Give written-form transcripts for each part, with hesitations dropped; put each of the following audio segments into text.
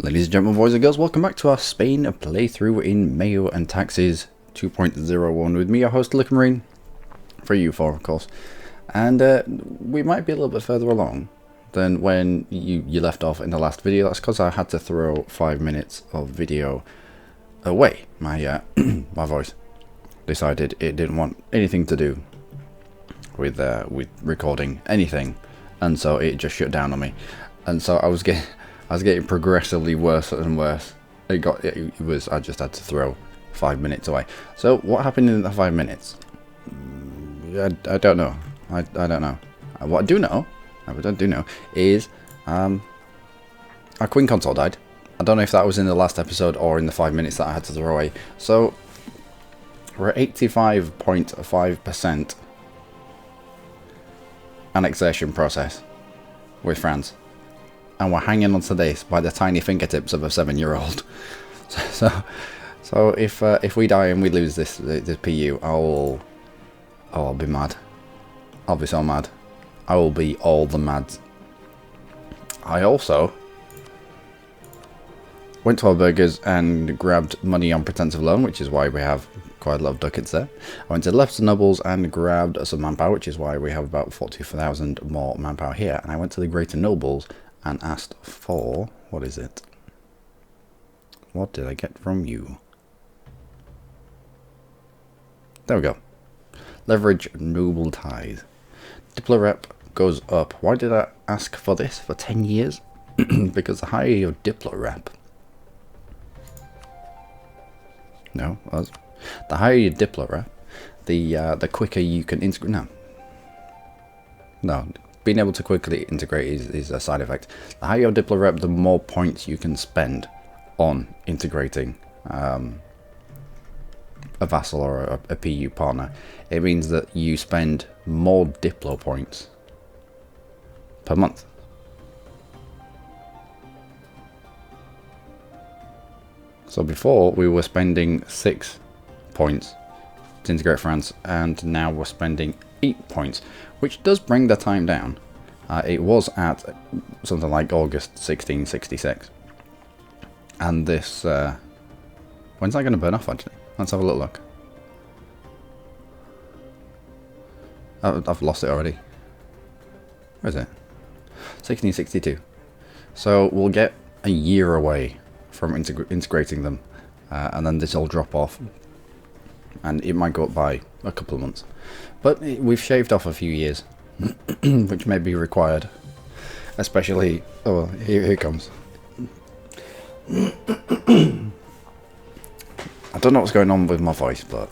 Ladies and gentlemen, boys and girls, welcome back to our Spain playthrough in MEIOU and Taxes 2.01 with me, your host Luckymarine, for EU4 of course. And we might be a little bit further along than when you left off in the last video. That's because I had to throw 5 minutes of video away. My my voice decided it didn't want anything to do with recording anything, and so it just shut down on me. And so I was getting progressively worse and worse. I just had to throw 5 minutes away. So what happened in the 5 minutes? I don't know. I don't know. What I do know is our Queen console died. I don't know if that was in the last episode or in the 5 minutes that I had to throw away. So we're at 85.5% annexation process with France. And we're hanging on to this by the tiny fingertips of a 7-year-old. So if we die and we lose this PU, I'll be mad. I'll be so mad. I will be all the mad. I also went to our burgers and grabbed money on pretensive loan, which is why we have quite a lot of ducats there. I went to the left nobles and grabbed some manpower, which is why we have about 40,000 more manpower here. And I went to the greater nobles and asked for, what is it? What did I get from you? There we go. Leverage noble ties. Diplo rep goes up. Why did I ask for this for 10 years? Because the higher your Diplo rep, the higher your Diplo rep, the quicker you can integrate. No. Being able to quickly integrate is a side effect. The higher your Diplo rep, the more points you can spend on integrating a vassal or a PU partner. It means that you spend more Diplo points per month. So before we were spending 6 points to integrate France, and now we're spending 8 points, which does bring the time down. It was at something like August 1666, and this when's that going to burn off? Actually, let's have a little look. I've lost it already. Where is it? 1662. So we'll get a year away from integrating them, and then this will drop off, and it might go up by a couple of months. But we've shaved off a few years, which may be required, especially... Oh, here it comes. I don't know what's going on with my voice, but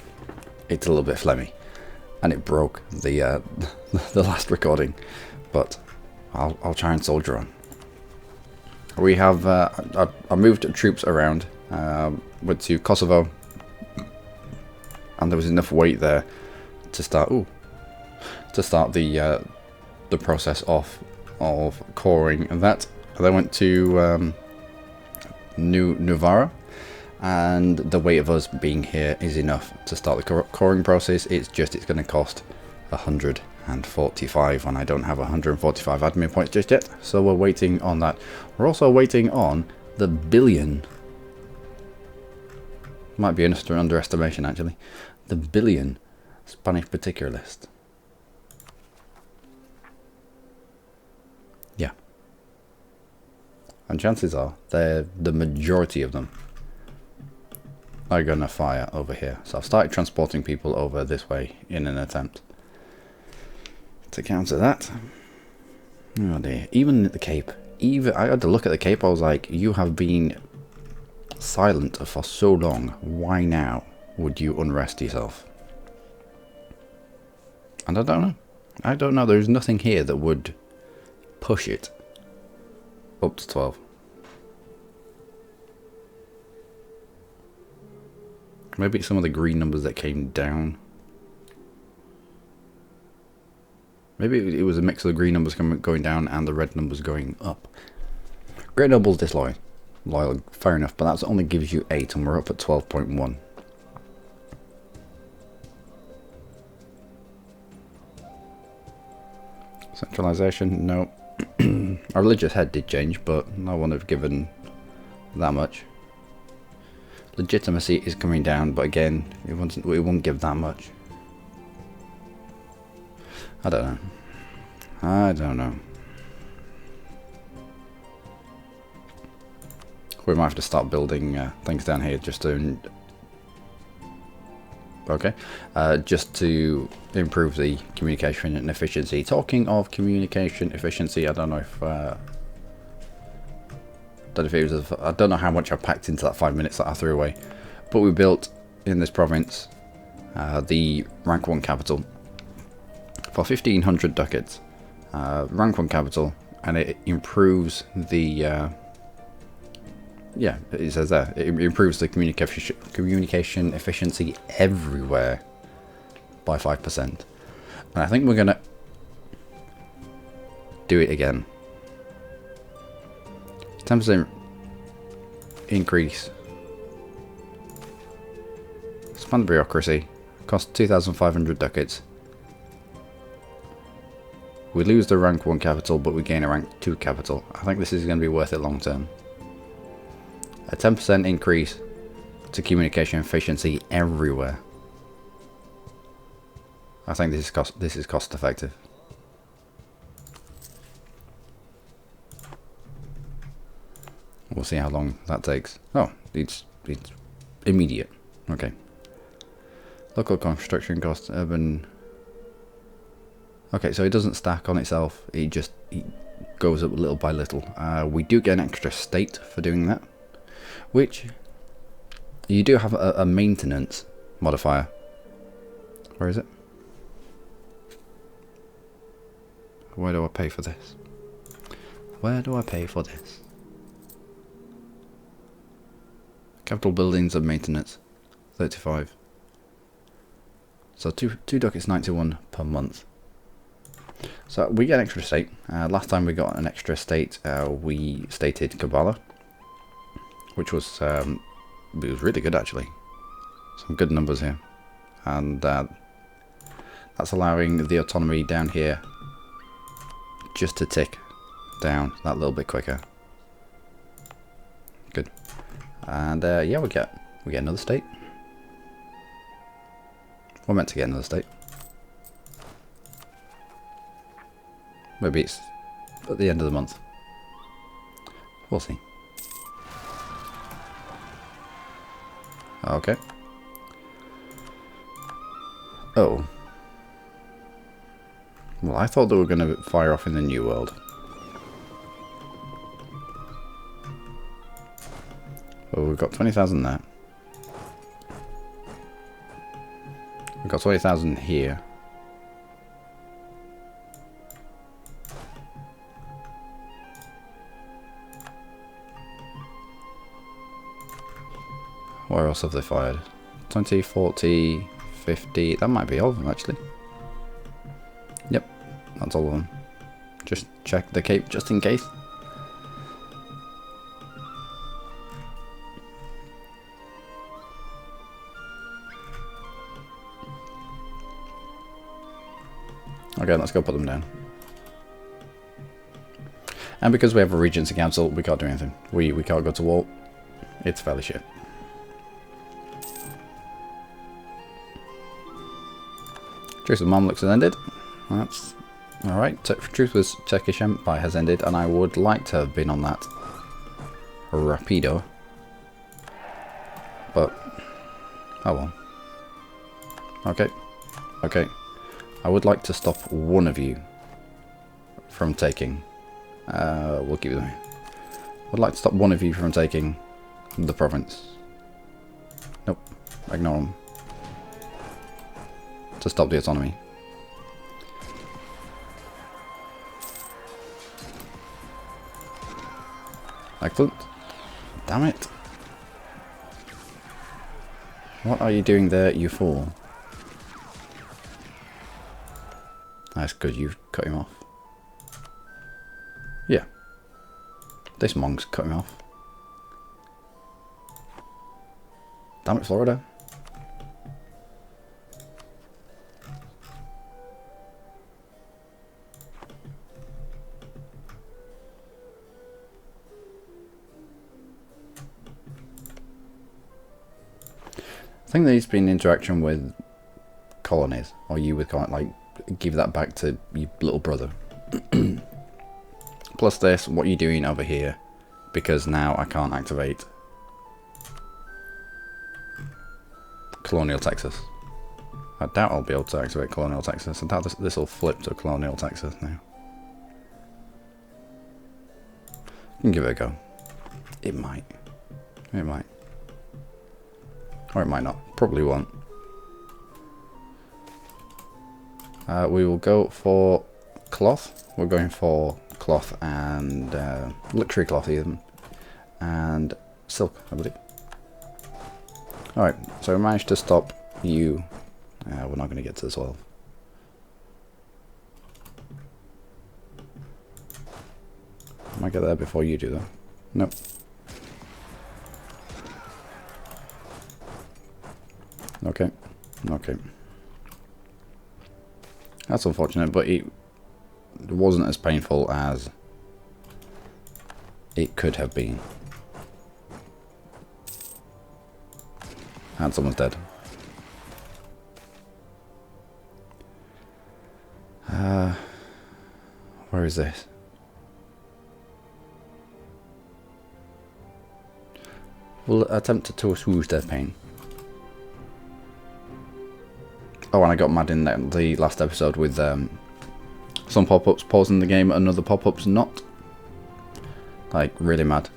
it's a little bit phlegmy, and it broke the the last recording. But I'll try and soldier on. We have I moved troops around. Went to Kosovo, and there was enough weight there to start the process of coring that. And I went to Novara, and the weight of us being here is enough to start the coring process. It's going to cost 145, and I don't have 145 admin points just yet, so we're waiting on that. We're also waiting on the billion. Might be an underestimation actually. The billion Spanish particularist. Yeah. And chances are the majority of them are gonna fire over here. So I've started transporting people over this way in an attempt to counter that. Oh dear. Even at the Cape. I had to look at the Cape, I was like, you have been silent for so long, why now would you unrest yourself? And I don't know, there's nothing here that would push it up to 12. Maybe it's some of the green numbers that came down. Maybe it was a mix of the green numbers going down and the red numbers going up. Great Noble's disloyal. Loyal, fair enough, but that only gives you 8, and we're up at 12.1. Centralization, no. Our religious head did change, but I wouldn't have given that much. Legitimacy is coming down, but again, it won't give that much. I don't know. I don't know. We might have to start building things down here just to... Okay. Just to improve the communication and efficiency. Talking of communication efficiency, I don't know if... I don't know how much I packed into that 5 minutes that I threw away. But we built in this province the rank 1 capital for 1,500 ducats. Rank 1 capital, and it improves the... yeah, it says there. It improves the communication efficiency everywhere by 5%. And I think we're going to do it again. 10% increase. Expand bureaucracy. Cost 2,500 ducats. We lose the rank 1 capital, but we gain a rank 2 capital. I think this is going to be worth it long term. A 10% increase to communication efficiency everywhere. I think this is cost effective. We'll see how long that takes. Oh, it's immediate. Okay. Local construction costs, urban. Okay, so it doesn't stack on itself. It goes up little by little. We do get an extra state for doing that, which you do have a maintenance modifier. Where is it? Where do I pay for this? Where do I pay for this? Capital buildings and maintenance, 35. So two ducats 91 per month. So we get an extra state. Last time we got an extra state, we stated Kabbalah, which was it was really good actually. Some good numbers here, and that's allowing the autonomy down here just to tick down that little bit quicker. Good. And yeah, we get another state. We're meant to get another state. Maybe it's at the end of the month. We'll see. Okay. Oh. Well, I thought they were going to fire off in the New World. Well, we've got 20,000 there. We've got 20,000 here. Where else have they fired? 20, 40, 50. That might be all of them actually. Yep, that's all of them. Just check the Cape just in case. Okay, let's go put them down. And because we have a Regency Council, we can't do anything. We can't go to war. It's fairly shit. Truce with Mamluks has ended. That's alright. Truce with Turkish Empire has ended, and I would like to have been on that rapido. But, oh well. Okay. Okay. I would like to stop one of you from taking. We'll keep them. Would like to stop one of you from taking the province. Nope. Ignore them. To stop the autonomy. Excellent. Damn it. What are you doing there, you fool? That's good, you've cut him off. Yeah. This monk's cut him off. Damn it, Florida. I think there needs to be an interaction with colonies, or you with like give that back to your little brother. Plus this, what you're doing over here, because now I can't activate Colonial Texas. I doubt I'll be able to activate Colonial Texas. I doubt this will flip to Colonial Texas now. You can give it a go. It might. It might. Or it might not. Probably won't. We will go for cloth. We're going for cloth and luxury cloth even. And silk, I believe. Alright, so we managed to stop you. We're not going to get to this oil. I might get there before you do though. Nope. Okay. Okay. That's unfortunate, but it wasn't as painful as it could have been. And someone's dead. Where is this? We'll attempt to assuage their pain. Oh, and I got mad in the last episode with some pop-ups pausing the game and other pop-ups not. Like, really mad.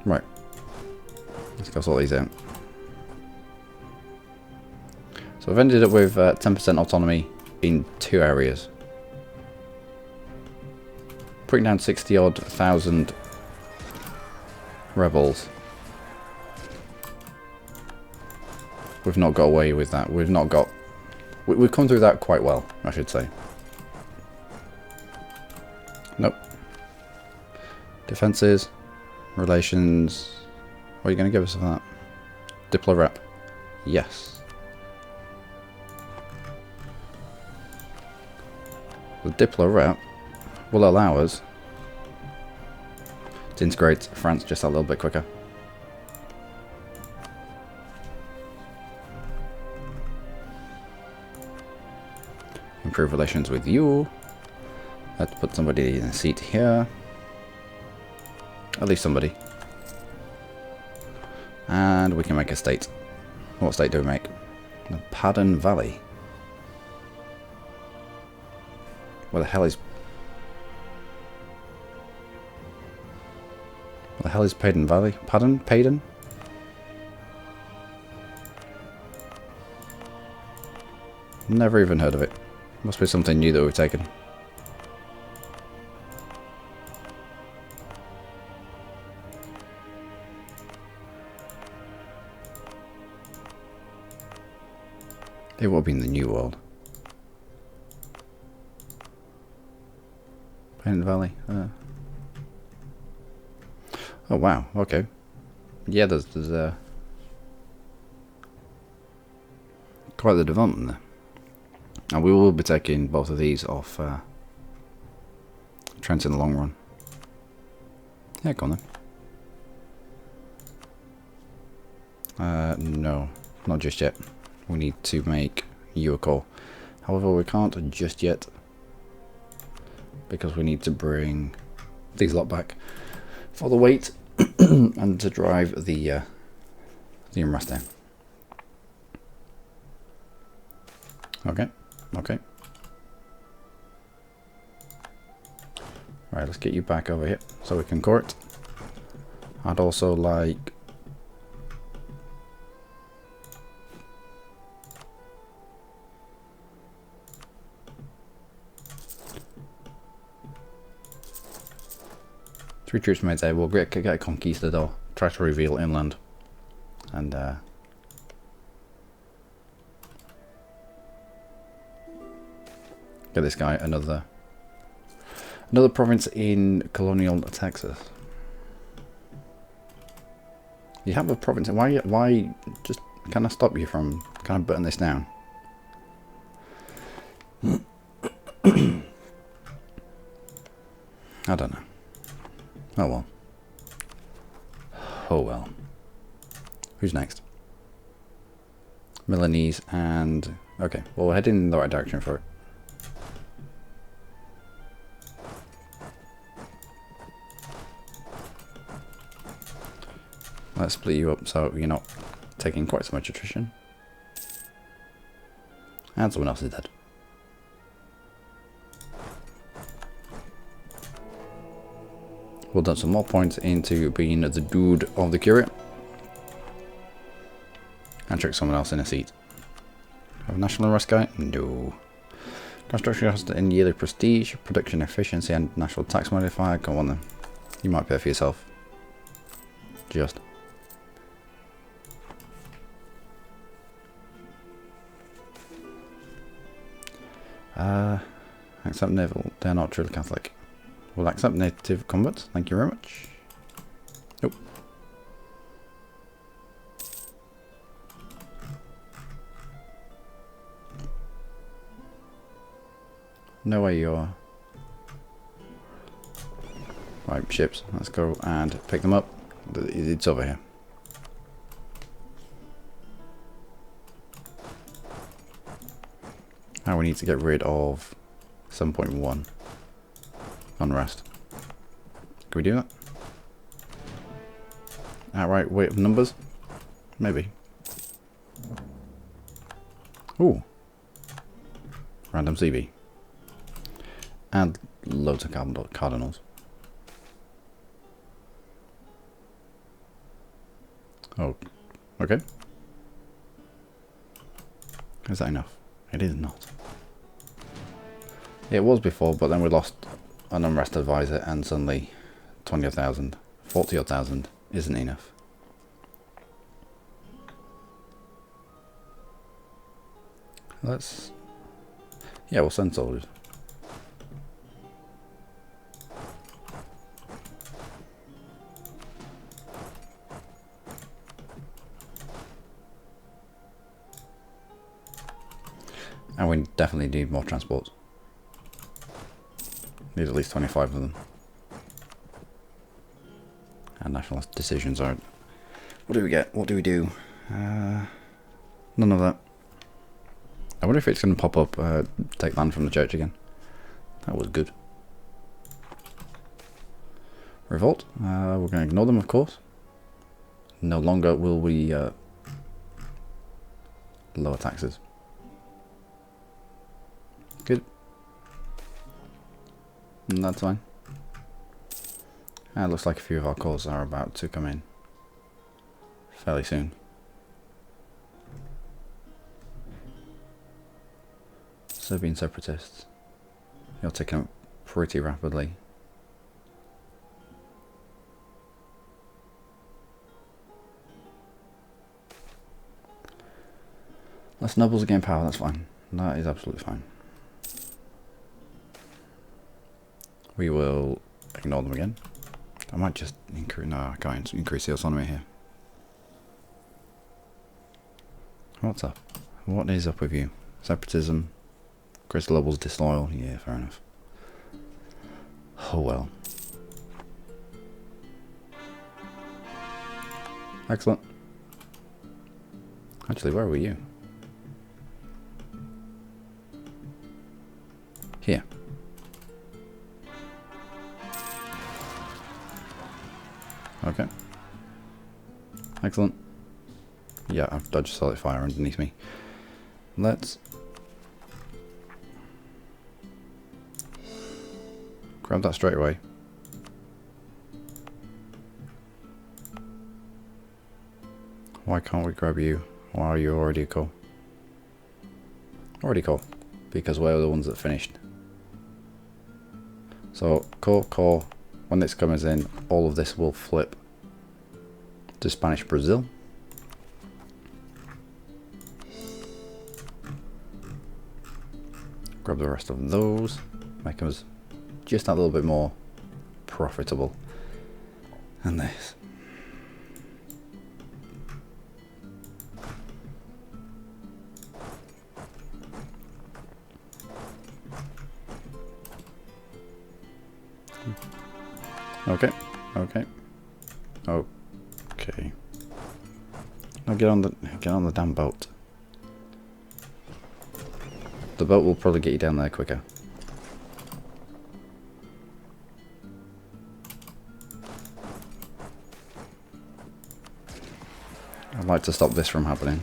Right. Let's go sort these out. So I've ended up with 10% autonomy in 2 areas. Putting down 60-odd thousand rebels. We've not got away with that. We've not got... We've come through that quite well, I should say. Nope. Defences. Relations. What are you going to give us for that? Diplo rep. Yes. The Diplo rep will allow us to integrate France just a little bit quicker. Improve relations with you. Let's put somebody in a seat here. At least somebody. And we can make a state. What state do we make? The Padden Valley. Where the hell is... Where the hell is Padden Valley? Padden? Padden? Never even heard of it. Must be something new that we've taken. It will be in the New World. Padden Valley. Oh wow, okay. Yeah, there's quite the development there. And we will be taking both of these off Trent in the long run. Yeah, go on then. No, not just yet. We need to make EU4. However, we can't just yet because we need to bring these lot back for the weight and to drive the unrest down. Okay. Okay. Right, let's get you back over here so we can court. I'd also like... Three troops made there. We'll get a conquistador. Try to reveal inland. And get this guy another province in colonial Texas. You have a province. Why just can I stop you from kind of putting this down? I don't know. Oh well. Oh well. Who's next? Milanese and... Okay, well we're heading in the right direction for it. Let's split you up so you're not taking quite so much attrition. And someone else is dead. We'll dump some more points into being the dude of the curia. And trick someone else in a seat. Have a national unrest guy? No. Construction cost in yearly prestige, production efficiency and national tax modifier. Come on then. You might pay for yourself. Just. Accept naval. They're not truly Catholic. We'll accept native converts. Thank you very much. Nope. No way you are. Right, ships. Let's go and pick them up. It's over here. Now we need to get rid of 7.1 unrest. Can we do that? Outright weight of numbers? Maybe. Ooh. Random CB. And loads of cardinals. Oh, okay. Is that enough? It is not. It was before, but then we lost an unrest advisor and suddenly 20,000, 40,000 isn't enough. Let's... Yeah, we'll send soldiers. And we definitely need more transports. Need at least 25 of them. And national decisions are... What do we get? What do we do? None of that. I wonder if it's going to pop up, take land from the church again. That was good. Revolt. We're going to ignore them, of course. No longer will we lower taxes. Good. And that's fine. And it looks like a few of our calls are about to come in fairly soon. Serbian separatists. You're taking up pretty rapidly. Less nobles gain power, that's fine. That is absolutely fine. We will ignore them again. I might just increase... No, I can't increase the autonomy here. What's up? What is up with you? Separatism? Crystal levels disloyal? Yeah, fair enough. Oh well. Excellent. Actually, where were you? Here. Okay. Excellent. Yeah, I've dodged solid fire underneath me. Let's grab that straight away. Why can't we grab you? Why are you already a core? Already core. Because we're the ones that finished. So, core. When this comes in, all of this will flip to Spanish Brazil. Grab the rest of those. Make us just that little bit more profitable. And this. Okay. No, get on the damn boat. The boat will probably get you down there quicker. I'd like to stop this from happening.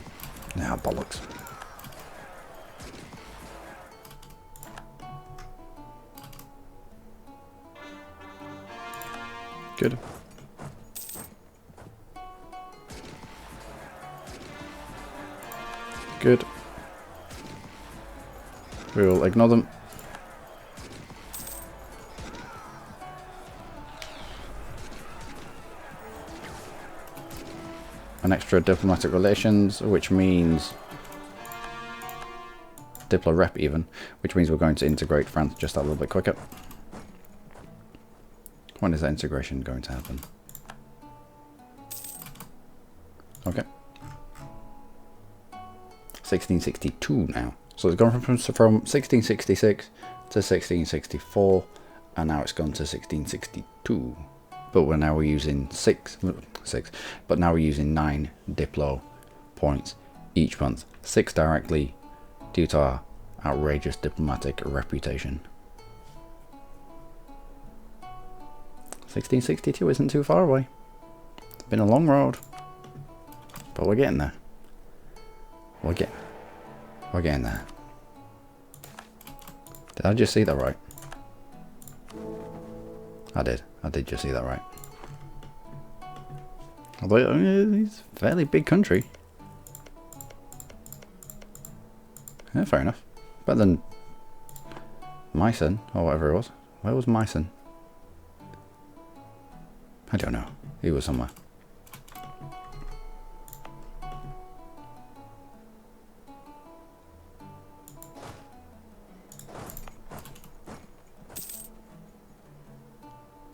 Now, bollocks. Good. Good. We will ignore them. An extra diplomatic relations, which means Diplo rep even, which means we're going to integrate France just a little bit quicker. When is that integration going to happen? Okay. 1662 now. So it's gone from 1666 to 1664, and now it's gone to 1662. But we're using but now we're using 9 Diplo points each month. 6 directly due to our outrageous diplomatic reputation. 1662 isn't too far away. It's been a long road, but we're getting there. We're getting there. Did I just see that right? I did just see that right. Although it's a fairly big country. Yeah, fair enough. Better than Meissen, or whatever it was. Where was Meissen? I don't know. He was somewhere.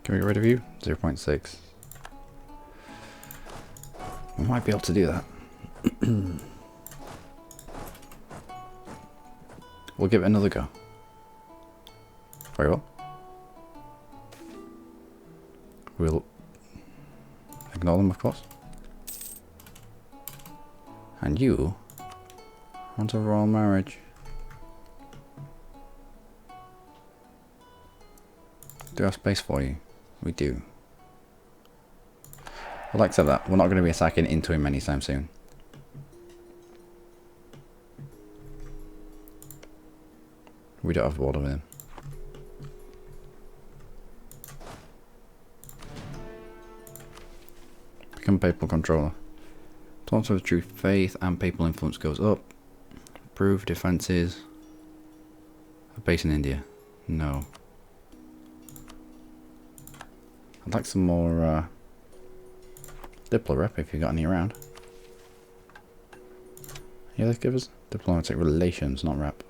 Can we get rid of you? 0.6. We might be able to do that. We'll give it another go. Very well. We'll ignore them, of course. And you want a royal marriage. Do I have space for you? We do. I'll accept that. We're not going to be attacking into him anytime soon. We don't have border with him. Become papal controller. Tolerance of true faith and papal influence goes up. Improve defences. A base in India. No. I'd like some more Diplo rep if you've got any around. Yeah, let's give us diplomatic relations, not rep.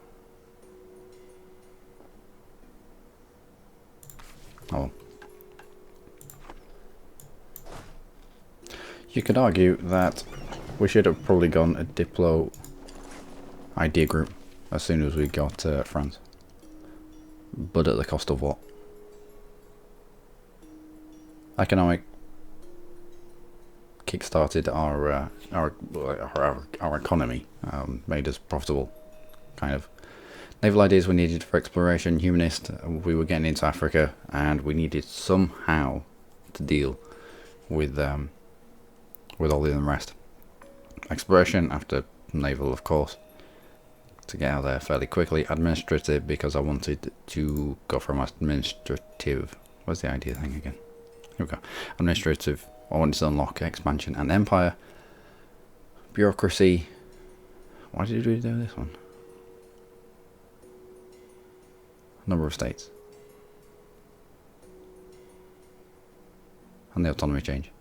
Oh. You could argue that we should have probably gone a Diplo idea group as soon as we got France. But at the cost of what? Economic kick-started our economy, made us profitable, kind of. Naval ideas were needed for exploration. Humanist, we were getting into Africa, and we needed somehow to deal with all the rest. Exploration after naval, of course, to get out there fairly quickly. Administrative, because I wanted to go from administrative. What's the idea thing again? Here we go. Administrative. I wanted to unlock expansion and empire. Bureaucracy. Why did we do this one? Number of states. And the autonomy change.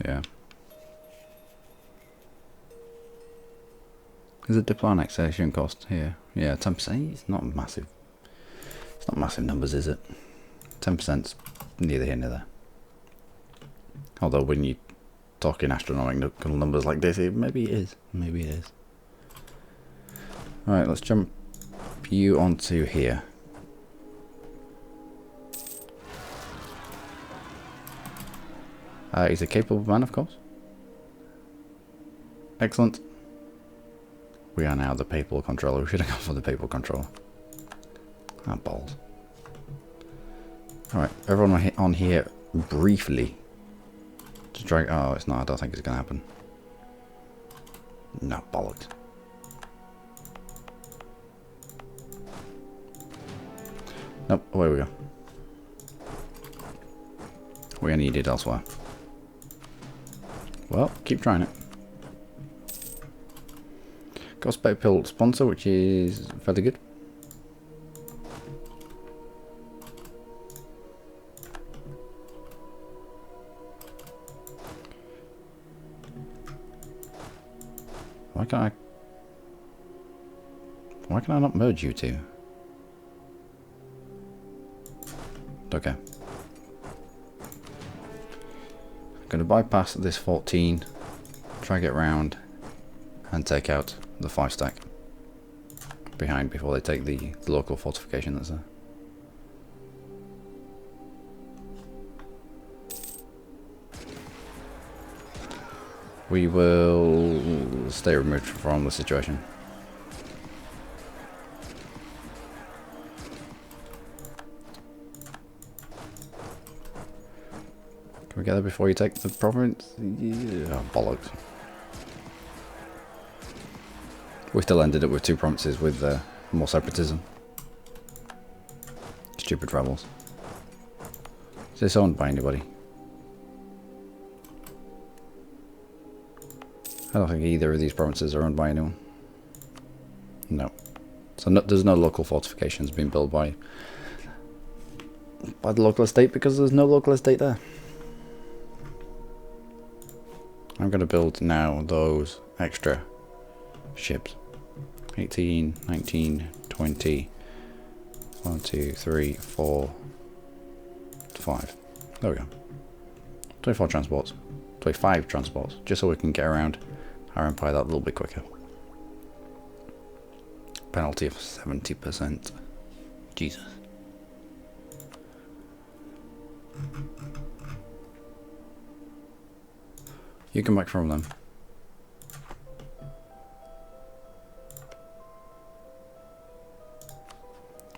Yeah. Is it diplo annexation cost here? Yeah, 10%. It's not massive. It's not massive numbers, is it? 10%'s neither here nor there. Although when you talk in astronomical numbers like this, maybe it is. Maybe it is. Alright, let's jump you onto here. He's a capable man, of course. Excellent. We are now the papal controller. We should have gone for the papal controller. Ah, balls. Alright, everyone on here briefly. To drag. Oh, it's not. I don't think it's going to happen. No, bollocks. Nope, away we go. We are needed elsewhere. Well, keep trying it. Got a spec pill sponsor, which is fairly good. Why can I not merge you two? Okay. I'm going to bypass this 14, drag it round, and take out the 5 stack behind before they take the local fortification that's there. We will stay removed from the situation. Can we get there before you take the province? Yeah, bollocks. We still ended up with 2 provinces with more separatism. Stupid rebels. Is this owned by anybody? I don't think either of these provinces are owned by anyone. No. So there's no local fortifications being built by the local estate because there's no local estate there. I'm going to build now those extra ships. 18, 19, 20. 1, 2, 3, 4, 5. There we go. 24 transports. 25 transports. Just so we can get around our empire that little bit quicker. Penalty of 70%. Jesus. You come back from them.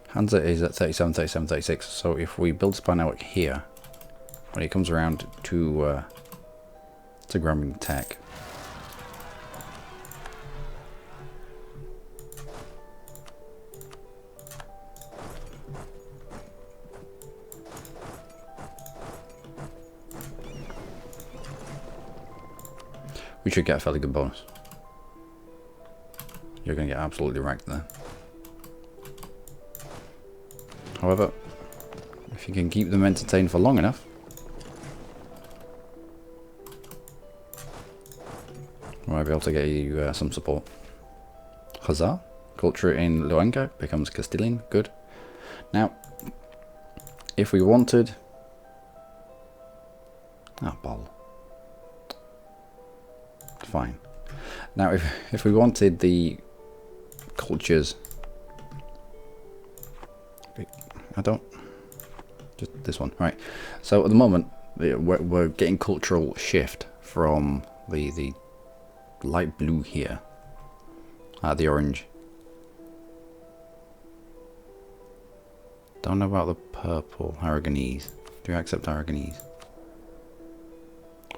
Hansa is at 37, 37, 36. So if we build span out here, when it comes around to grabbing tech, we should get a fairly good bonus. You're going to get absolutely wrecked there. However, if you can keep them entertained for long enough, we might be able to get you some support. Huzzah! Culture in Luenga becomes Castilian. Good. Now, if we wanted... Ah, ball. Fine. Now, if we wanted the cultures... I don't... Just this one. Right. So, at the moment, we're getting cultural shift from the light blue here. The orange. Don't know about the purple. Aragonese. Do you accept Aragonese?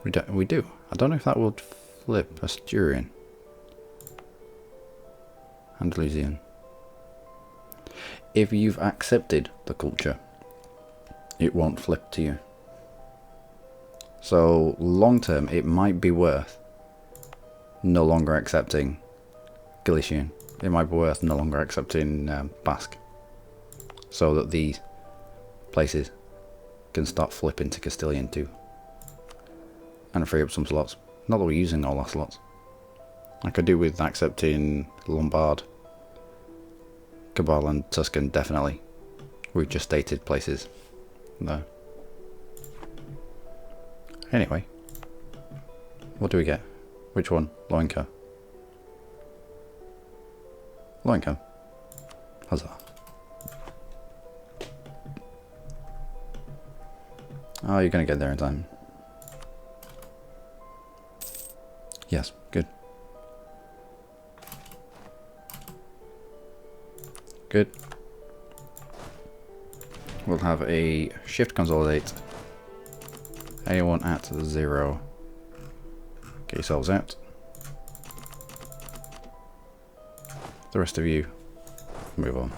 We do. I don't know if that would flip Asturian. Andalusian. If you've accepted the culture, it won't flip to you. So long term, it might be worth no longer accepting Galician. It might be worth no longer accepting Basque, so that these places can start flipping to Castilian too, and free up some slots. Not that we're using all our slots. I could do with accepting Lombard, Cabal and Tuscan, definitely. We've just stated places there. Anyway, what do we get? Which one? Loenka. Low income. Huzzah. Oh, you're going to get there in time. Yes, good. Good. We'll have a shift consolidate. A1 at 0. Get yourselves out. The rest of you, move on.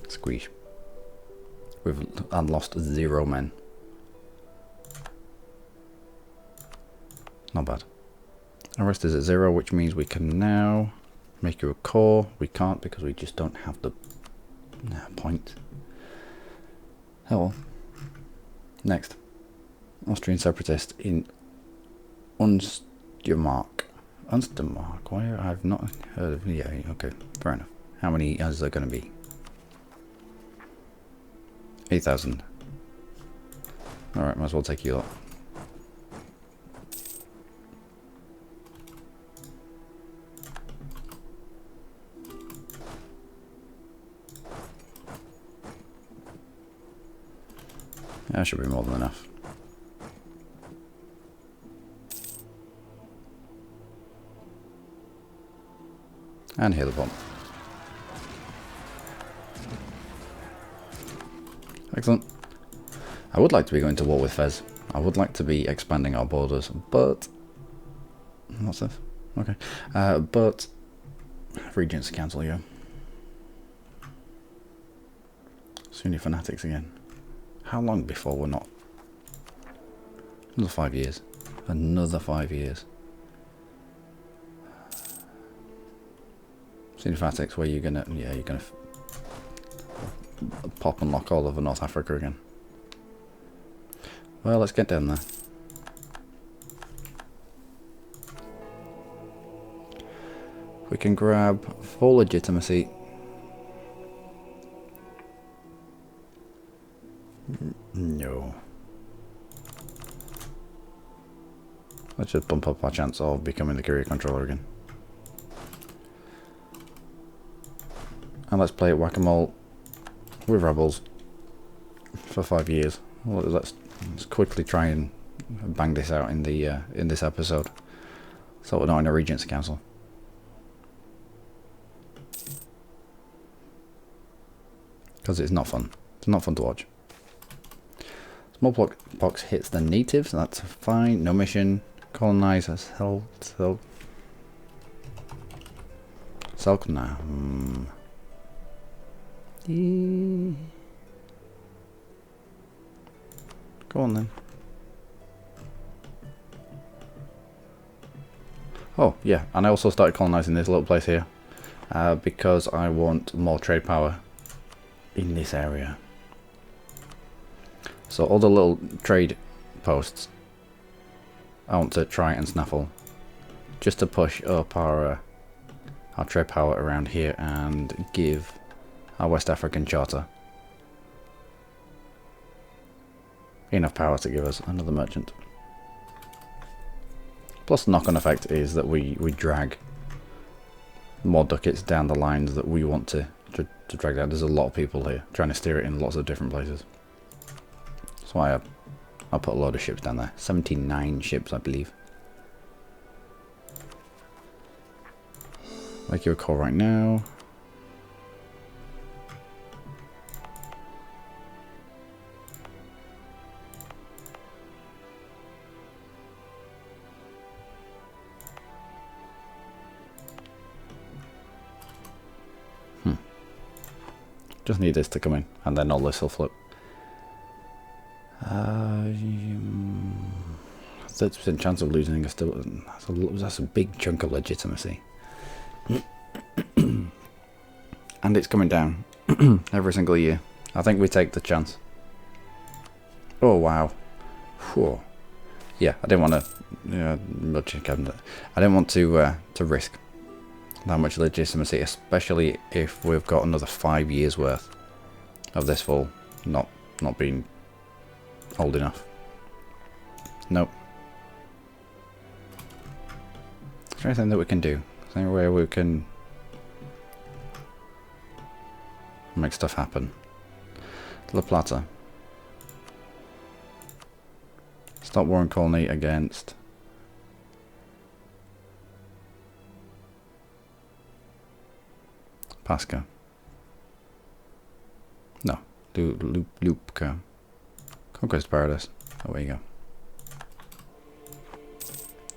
Squeeze. We've lost 0 men. Not bad. Our rest is at 0, which means we can now make you a core. We can't because we just don't have the point. Oh well. Next. Austrian separatist in Unstermark. Unstermark? Why I've not heard of... Yeah, okay, fair enough. How many is there going to be? 8,000. Alright, might as well take you lot. That should be more than enough. And heal the bomb. Excellent. I would like to be going to war with Fez. I would like to be expanding our borders, but... What's this? Okay. But... Regents Council, yeah. Sunni fanatics again. How long before we're not? Another 5 years. Another 5 years. Sunni fanatics, where you're gonna... Yeah, you're gonna... pop and lock all over North Africa again. Well, let's get down there. We can grab full legitimacy. No. Let's just bump up our chance of becoming the career controller again. And let's play whack-a-mole with rebels for 5 years. Well, let's quickly try and bang this out in the in this episode, so we're not in a Regents Council. Because it's not fun. It's not fun to watch. Smallpox hits the natives. That's fine. No mission. Colonize us. Selkna. Go on then. Oh yeah, and I also started colonizing this little place here because I want more trade power in this area. So all the little trade posts I want to try and snaffle just to push up our trade power around here and give our West African charter enough power to give us another merchant. Plus the knock-on effect is that we drag more ducats down the lines that we want to drag down. There's a lot of people here trying to steer it in lots of different places. That's why I put a load of ships down there. 79 ships, I believe. Make you a call right now. Just need this to come in, and then all this will flip. 30% chance of losing is still... That's a big chunk of legitimacy. And it's coming down every single year. I think we take the chance. Oh wow. Whew. Yeah, I didn't want to... I didn't want to risk that much legitimacy, especially if we've got another 5 years worth of this full not being old enough. Nope. Is there anything that we can do? Is there any way we can Make stuff happen. La Plata. Start war and colony against Pasca. No, do Lupka. Conquest Paradise. Oh, there you go.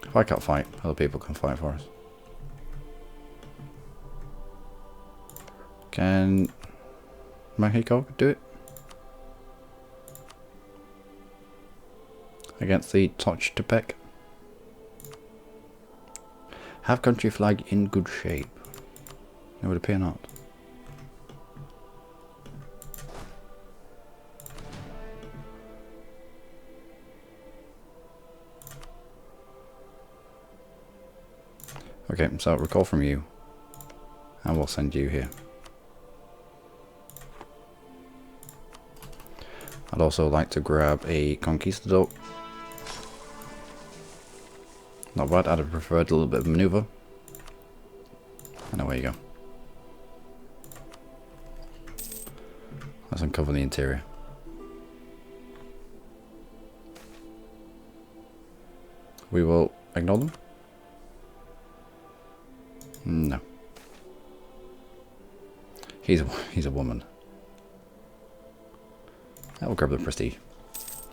If I can't fight, other people can fight for us. Can Mexico do it? Against the Tochtepec. Have country flag in good shape. It would appear not. Okay, so recall from you, and we'll send you here. I'd also like to grab a conquistador. Not bad, I'd have preferred a little bit of maneuver. And away you go. Let's uncover the interior. We will ignore them. No. He's a woman. I will grab the prestige.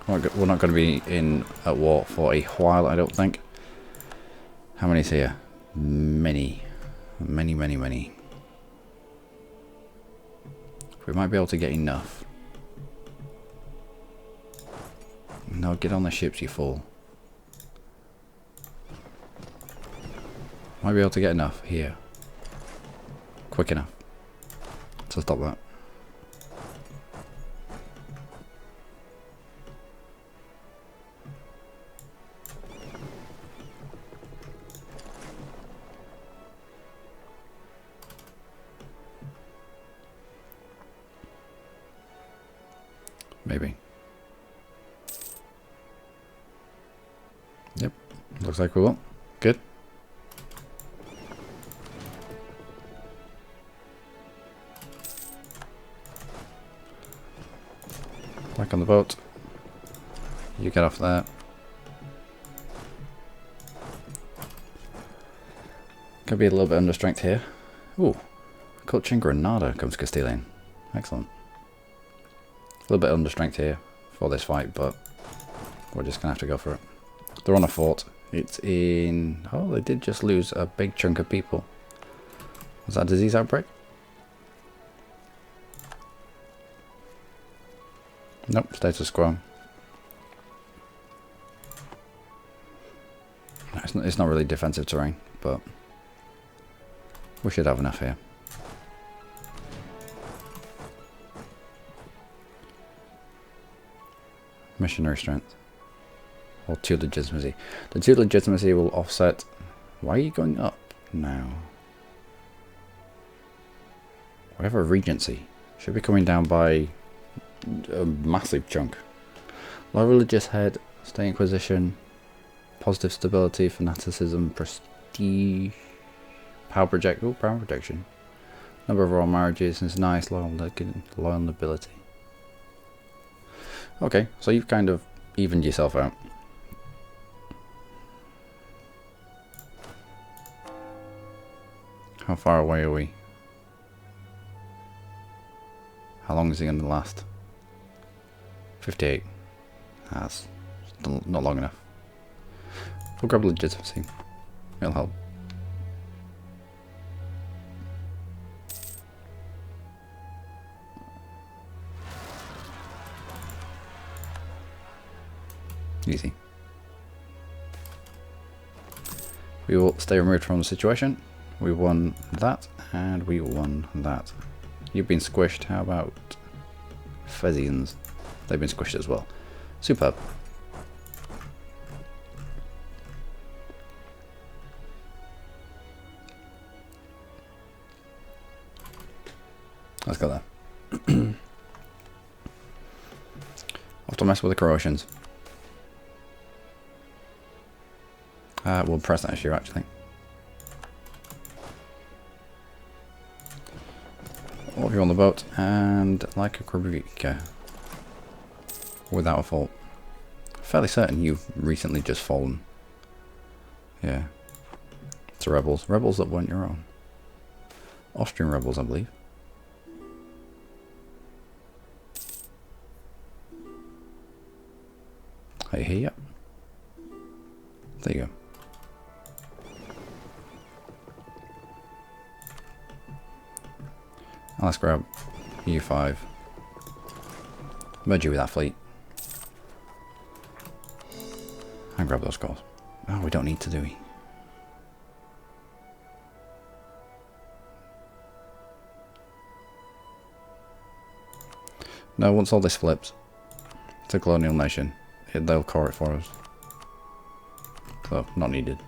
We're not going to be in at war for a while, I don't think. How many's here? Many. Many, many, many. We might be able to get enough. No, get on the ships, you fool. Might be able to get enough here. Quick enough to stop that. Maybe. Yep. Looks like we will. Good. Back on the boat. You get off there. Could be a little bit under strength here. Ooh. Culture in Granada comes Castilian. Excellent. A little bit under strength here for this fight, but we're just going to have to go for it. They're on a fort. It's in... Oh, they did just lose a big chunk of people. Was that a disease outbreak? Nope, status quo. No, it's not really defensive terrain, but we should have enough here. Missionary strength. Or 2 legitimacy. The 2 legitimacy will offset... Why are you going up now? We have a regency. Should be coming down by a massive chunk. Low religious head, stay inquisition, positive stability, fanaticism, prestige, power project. Oh, power projection. Number of royal marriages is nice. Loyal nobility. Okay, so you've kind of evened yourself out. How far away are we? How long is it going to last? 58. That's not long enough. We'll grab legitimacy. It'll help. Easy. We will stay removed from the situation. We won that, and we won that. You've been squished. How about Fezians? They've been squished as well. Superb. Let's go there. Off to mess with the Croatians. We'll press that issue actually. Or Put you on the boat and like a Krabika. Without a fault. Fairly certain you've recently just fallen. Yeah. To rebels. Rebels that weren't your own. Austrian rebels, I believe. Are you here yet? There you go. And let's grab EU4. Merge you with that fleet. And grab those scores. Oh, we don't need to, do we? No, once all this flips to colonial nation, they'll core it for us. So, not needed.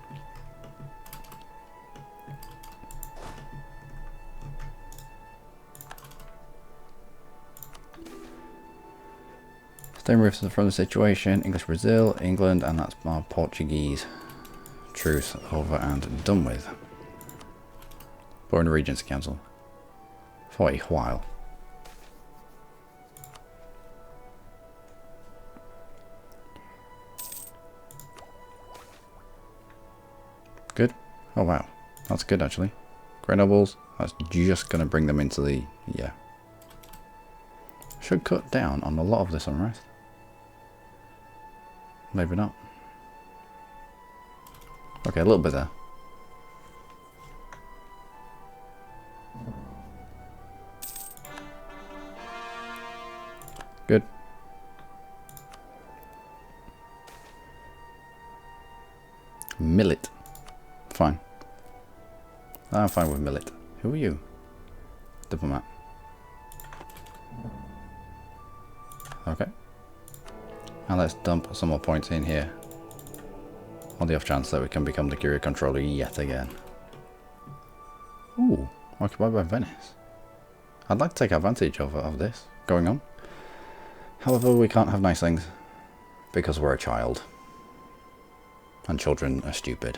Stay removed from the situation. English Brazil, England, and that's our Portuguese truce over and done with. We're in the Regency Council for a while. Good. Oh wow, that's good actually. Grey Nobles, that's just going to bring them into the, yeah. Should cut down on a lot of this unrest. Maybe not. Okay, a little bit there. Good. Millet. Fine. I'm fine with millet. Who are you? Diplomat. Okay. And let's dump some more points in here. On the off chance that we can become the Curia controller yet again. Ooh, occupied by Venice. I'd like to take advantage of this going on. However, we can't have nice things. Because we're a child. And children are stupid.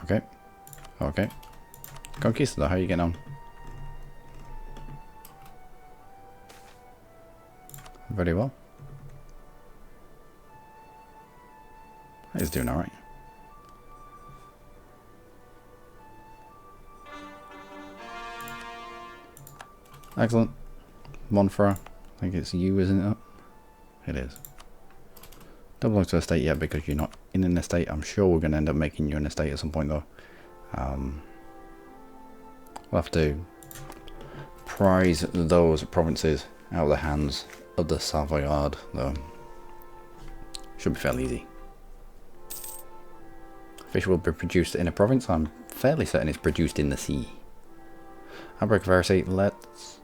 Okay. Okay. Conquistador, how are you getting on? Very well. He's doing alright. Excellent. Monfra. I think it's you, isn't it? It is. Don't belong to an estate yet because you're not in an estate. I'm sure we're going to end up making you an estate at some point though. We'll have to prize those provinces out of the hands of the Savoyard though. Should be fairly easy. Fish will be produced in a province. I'm fairly certain it's produced in the sea. Outbreak of heresy. Let's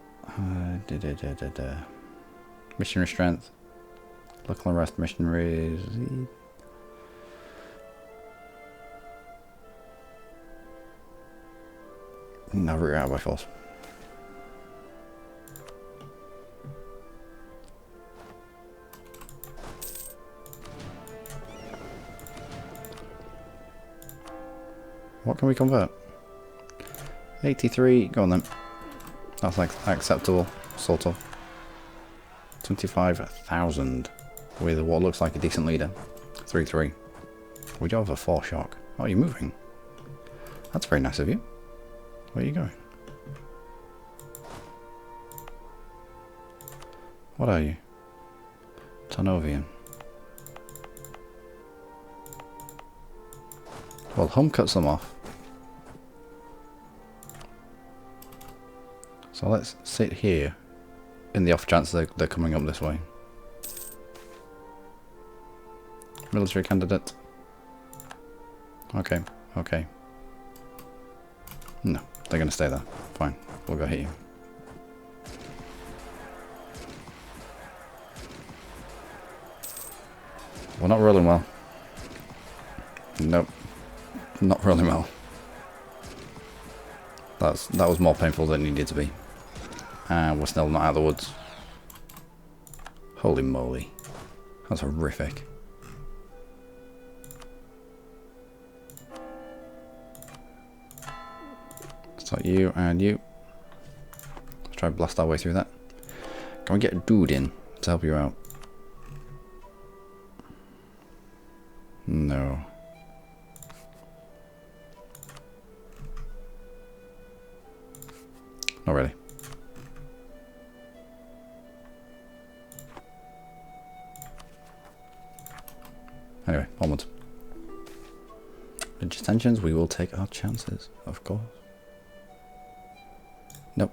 missionary strength. Local arrest missionaries. No, root out by force. What can we convert? 83, go on then. That's like acceptable, sort of. 25,000 with what looks like a decent leader. 3-3. We do have a 4 shock. Oh, you're moving. That's very nice of you. Where are you going? What are you? Tarnovian. Well, Hum cuts them off. So let's sit here in the off chance they're coming up this way. Military candidate. Okay, okay. No, they're going to stay there. Fine, we'll go hit you. We're not rolling well. Nope, not rolling well. That was more painful than it needed to be. And we're still not out of the woods. Holy moly. That's horrific. So you and you. Let's try and blast our way through that. Can we get a dude in to help you out? No. Not really. Anyway, onwards. Religious tensions, we will take our chances, of course. Nope.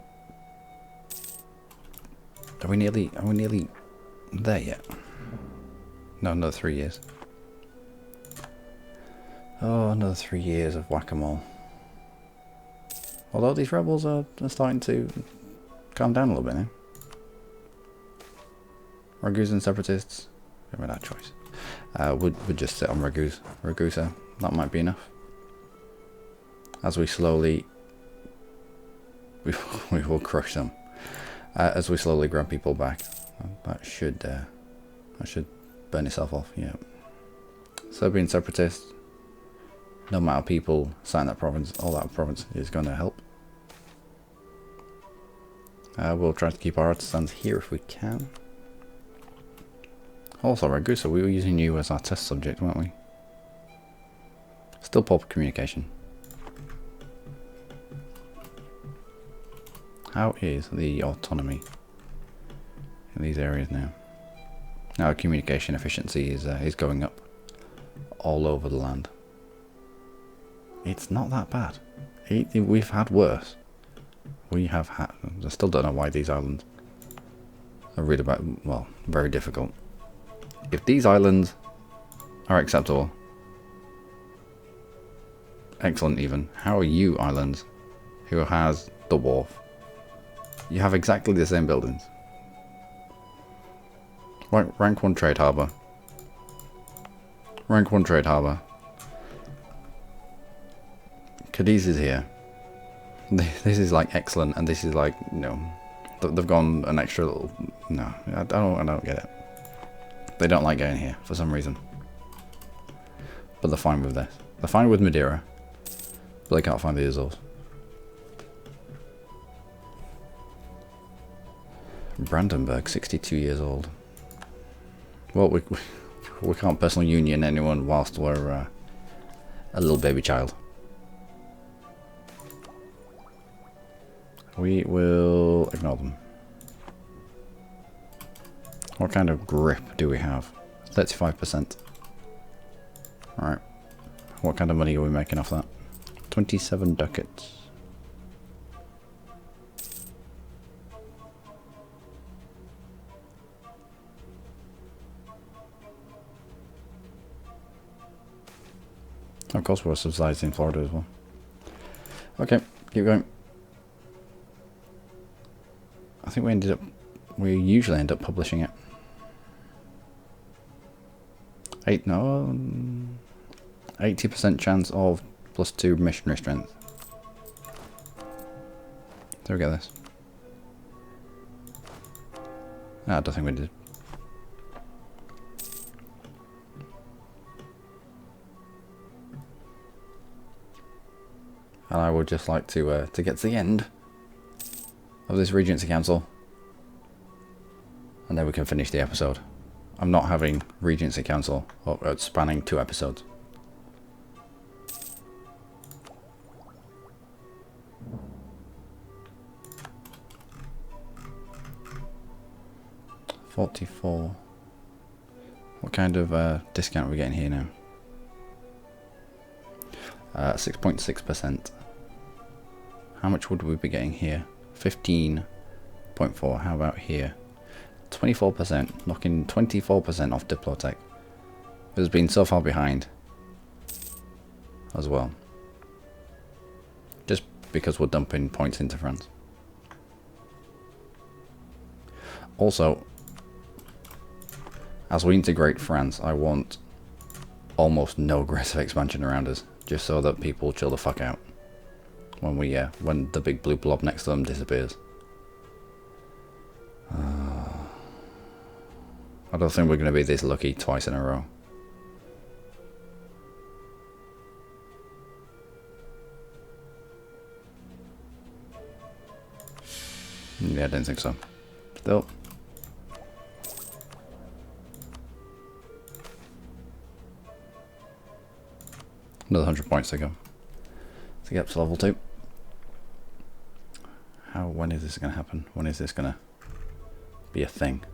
Are we nearly there yet? No, another 3 years. Oh, another 3 years of whack-a-mole. Although these rebels are starting to calm down a little bit now. Ragusan separatists, we made that choice. We'd just sit on Ragusa. That might be enough. As we slowly, we will crush them. As we slowly grab people back, that should burn itself off. Yeah. Serbian separatists. No amount of people sign that province, all that province is going to help. We'll try to keep our artisans here if we can. Also, Ragusa, we were using you as our test subject, weren't we? Still poor communication. How is the autonomy in these areas now? Now communication efficiency is going up all over the land. It's not that bad. We've had worse. We have had. I still don't know why these islands are really bad. Well, very difficult. If these islands are acceptable, excellent even. How are you islands, who has the wharf? You have exactly the same buildings. Rank 1 trade harbour. Rank 1 trade harbour. Cadiz is here. This is like excellent, and this is like, no, they've gone an extra little. No, I don't get it. They don't like going here for some reason. But they're fine with this. They're fine with Madeira, but they can't find the Azores. Brandenburg, 62 years old. Well, we can't personal union anyone whilst we're a little baby child. We will ignore them. What kind of grip do we have? 35%. Alright. What kind of money are we making off that? 27 ducats. Of course we're subsidized in Florida as well. Okay, keep going. I think we usually end up publishing it. 80% chance of +2 missionary strength. Did we get this? No, I don't think we did. And I would just like to get to the end of this Regency Council, and then we can finish the episode. I'm not having Regency Council spanning 2 episodes. $44. What kind of discount are we getting here now? 6.6%. How much would we be getting here? 15.4. How about here? 24%. Knocking 24% off Diplotech. It's been so far behind as well. Just because we're dumping points into France. Also, as we integrate France, I want almost no aggressive expansion around us, just so that people chill the fuck out when when the big blue blob next to them disappears. I don't think we're going to be this lucky twice in a row. Yeah, I didn't think so. Still. Another 100 points to go to get up to level 2. When is this going to happen? When is this going to be a thing?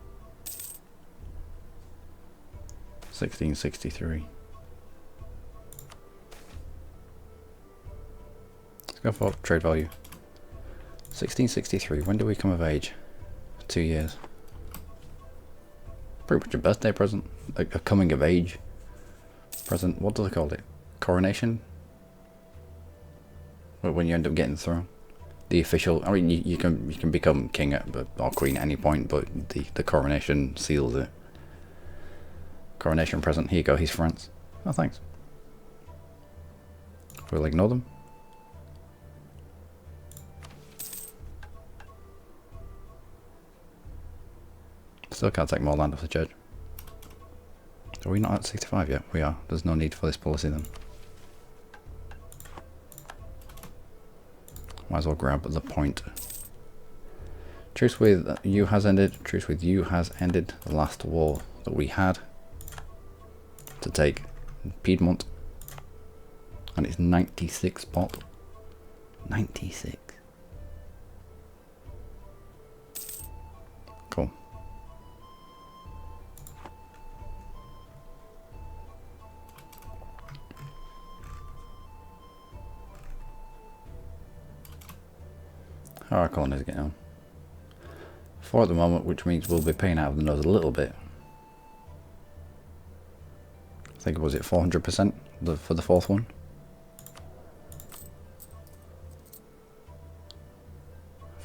1663. Let's go for trade value. 1663. When do we come of age? 2 years. Pretty much a birthday present. A coming of age present. What do they call it? Coronation? When you end up getting the throne. The official. I mean, you can become king or queen at any point, but the coronation seals it. Coronation present. Here you go. He's France. Oh, thanks. We'll ignore them. Still can't take more land off the church. Are we not at 65 yet? We are. There's no need for this policy then. Might as well grab the point. Truce with you has ended. Truce with you has ended. The last war that we had to take Piedmont. And it's 96 pop. 96. Cool. How are our colonies getting on? 4 at the moment, which means we'll be paying out of the nose a little bit. I think, was it 400% for the 4th one?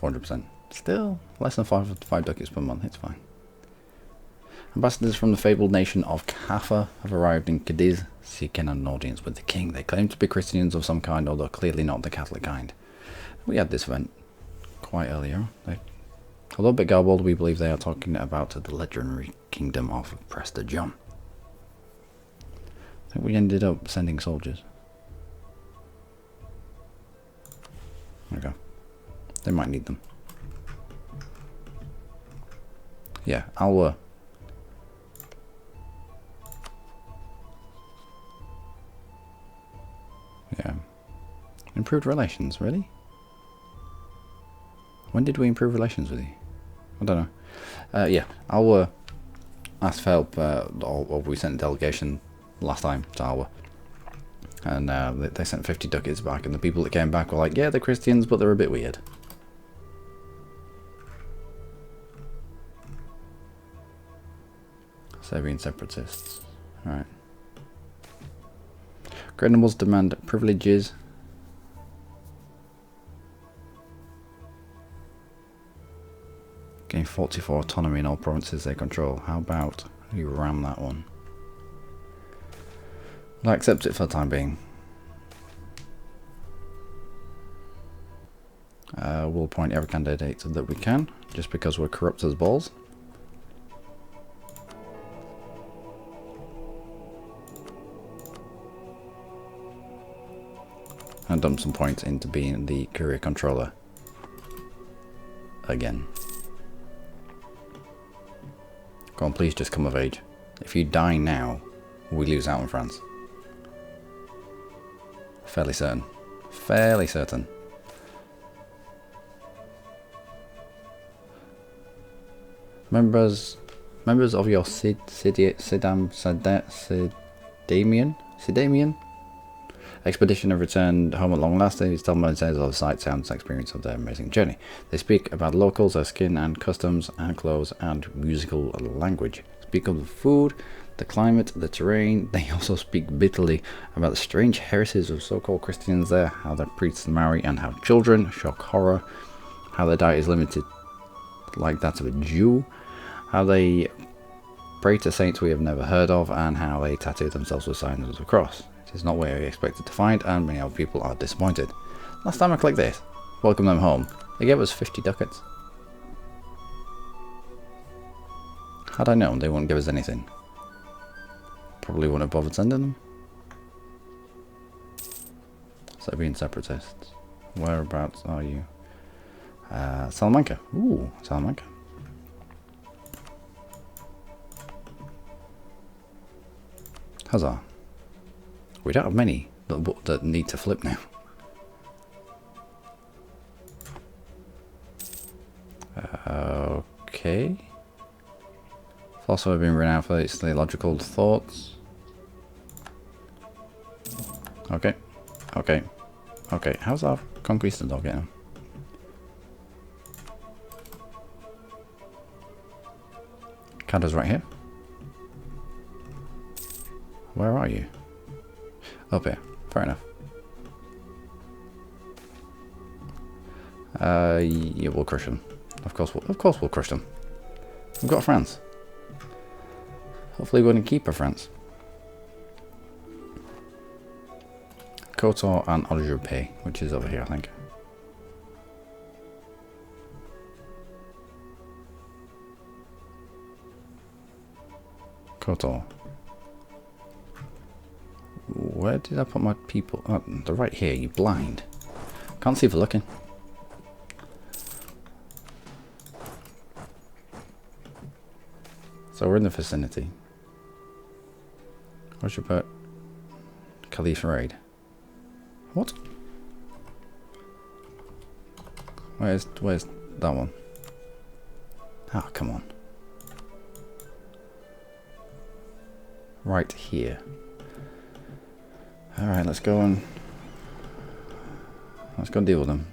400%. Still less than 5 ducats per month, it's fine. Ambassadors from the fabled nation of Kaffa have arrived in Cadiz, seeking an audience with the king. They claim to be Christians of some kind, although clearly not the Catholic kind. We had this event quite earlier. Although a bit garbled, we believe they are talking about the legendary kingdom of Prester John. I think we ended up sending soldiers. There we go. They might need them. Yeah, I'll yeah. Improved relations, really? When did we improve relations with you? I don't know. Yeah, I'll ask for help. Or we sent a delegation last time to Alwa. And they sent 50 ducats back, and the people that came back were like, yeah, they're Christians, but they're a bit weird. Serbian separatists. Alright. Great nobles demand privileges. Gain 44 autonomy in all provinces they control. How about you ram that one? I'll accept it for the time being. We'll appoint every candidate that we can, just because we're corrupt as balls. And dump some points into being the career controller again. Go on, please just come of age. If you die now, we lose out in France. Fairly certain. Fairly certain. Members of your Sidamian expedition have returned home at long last. They tell me of the sight, sounds, and experience of their amazing journey. They speak about locals, their skin and customs and clothes and musical language. Speak of the food, the climate, the terrain. They also speak bitterly about the strange heresies of so-called Christians there, how their priests marry and have children, shock horror, how their diet is limited like that of a Jew, how they pray to saints we have never heard of, and how they tattoo themselves with signs of the cross. It is not what we expected to find, and many other people are disappointed. Last time I clicked this, welcome them home, they gave us 50 ducats. Had I known, they wouldn't give us anything. Probably wouldn't have bothered sending them. Serbian separatists. Whereabouts are you? Salamanca. Ooh, Salamanca. Huzzah. We don't have many that need to flip now. Okay. Also been renowned for its theological thoughts. Okay. Okay. Okay. How's our conquistador getting? Canada's right here. Where are you? Up here. Fair enough. Yeah, we'll crush them. Of course we'll crush them. We've got France. Hopefully we're going to keep our France. Kotor and Ojupe, which is over here, I think. Kotor. Where did I put my people? Oh, they're right here, you blind. Can't see for looking. So we're in the vicinity. What's your put? Caliph raid. What? Where's that one? Ah, come on. Right here. Alright, let's go and deal with them.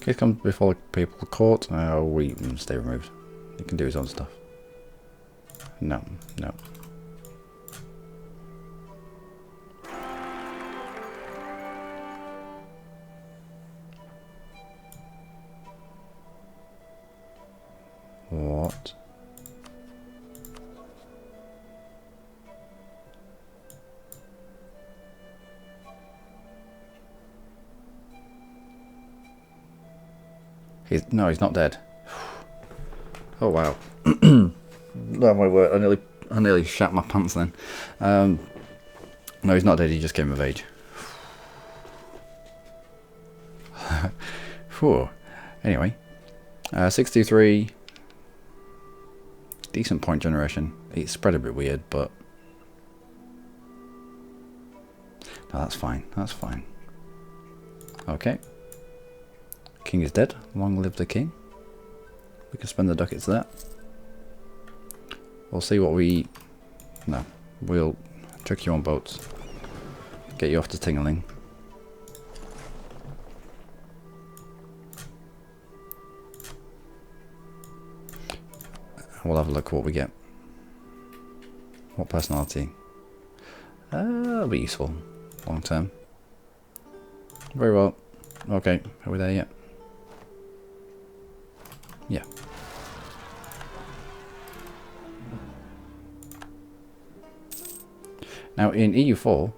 Case comes before papal court. We stay removed. He can do his own stuff. No, no. What? No, he's not dead. Oh wow. Oh my word, I nearly shat my pants then. No, he's not dead, he just came of age. Whew. Anyway. 63. Decent point generation. It's spread a bit weird, but no, that's fine. That's fine. Okay. King is dead. Long live the king. We can spend the ducats there. We'll see what we... No. We'll trick you on boats. Get you off to Tingling. We'll have a look what we get. What personality? That'll be useful. Long term. Very well. Okay. Are we there yet? Yeah. Now in EU4,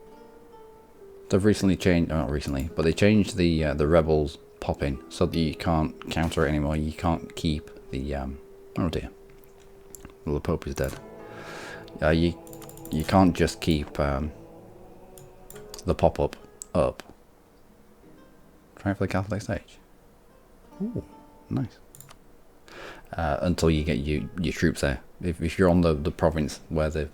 they've recently changed, not recently, but they changed the rebels pop-in so that you can't counter it anymore. You can't keep the oh dear. Well, the Pope is dead. You can't just keep the pop-up up. Try for the Catholic stage. Ooh, nice. Until you get your troops there. If you're on the province where the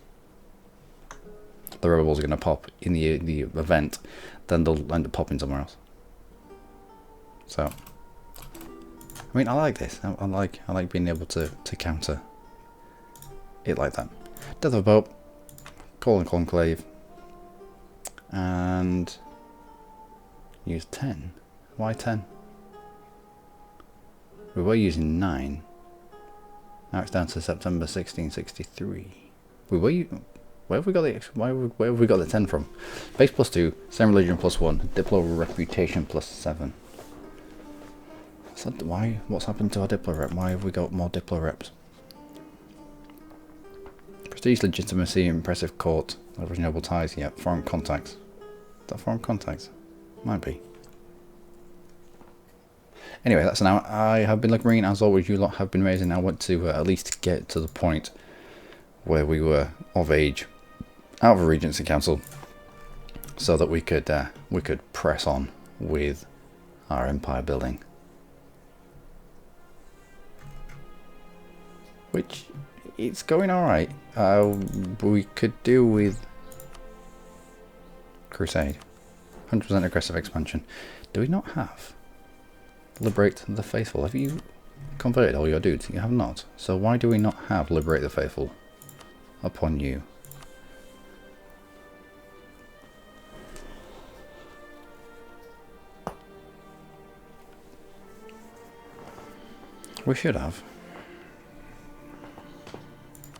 rebels are going to pop in the event, then they'll end up popping somewhere else. So, I mean, I like this. I like being able to counter it like that. Death of a Pope, call and conclave, and use 10. Why 10? We were using 9. Now it's down to September 1663. Where have we got the 10 from? Base +2, same religion +1, Diplo reputation +7. So why? What's happened to our Diplo rep? Why have we got more Diplo reps? Prestige, legitimacy, impressive court, leverage noble ties. Yeah, foreign contacts. Is that foreign contacts? Might be. Anyway, that's an hour. I have been Luckymarine. As always, you lot have been amazing. I want to at least get to the point where we were of age, out of a Regency Council, so that we could press on with our empire building, which it's going all right. We could do with Crusade, 100% aggressive expansion. Do we not have Liberate the Faithful? Have you converted all your dudes? You have not. So why do we not have Liberate the Faithful upon you? We should have.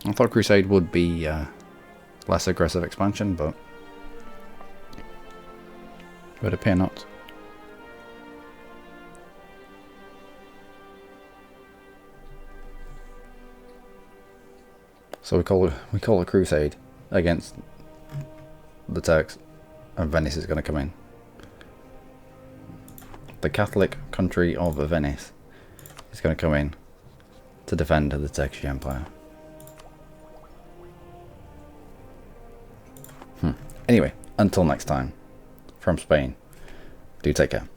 I thought Crusade would be less aggressive expansion, but would appear not. So we call a crusade against the Turks, and Venice is going to come in. The Catholic country of Venice is going to come in to defend the Turkish Empire. Anyway, until next time, from Spain, do take care.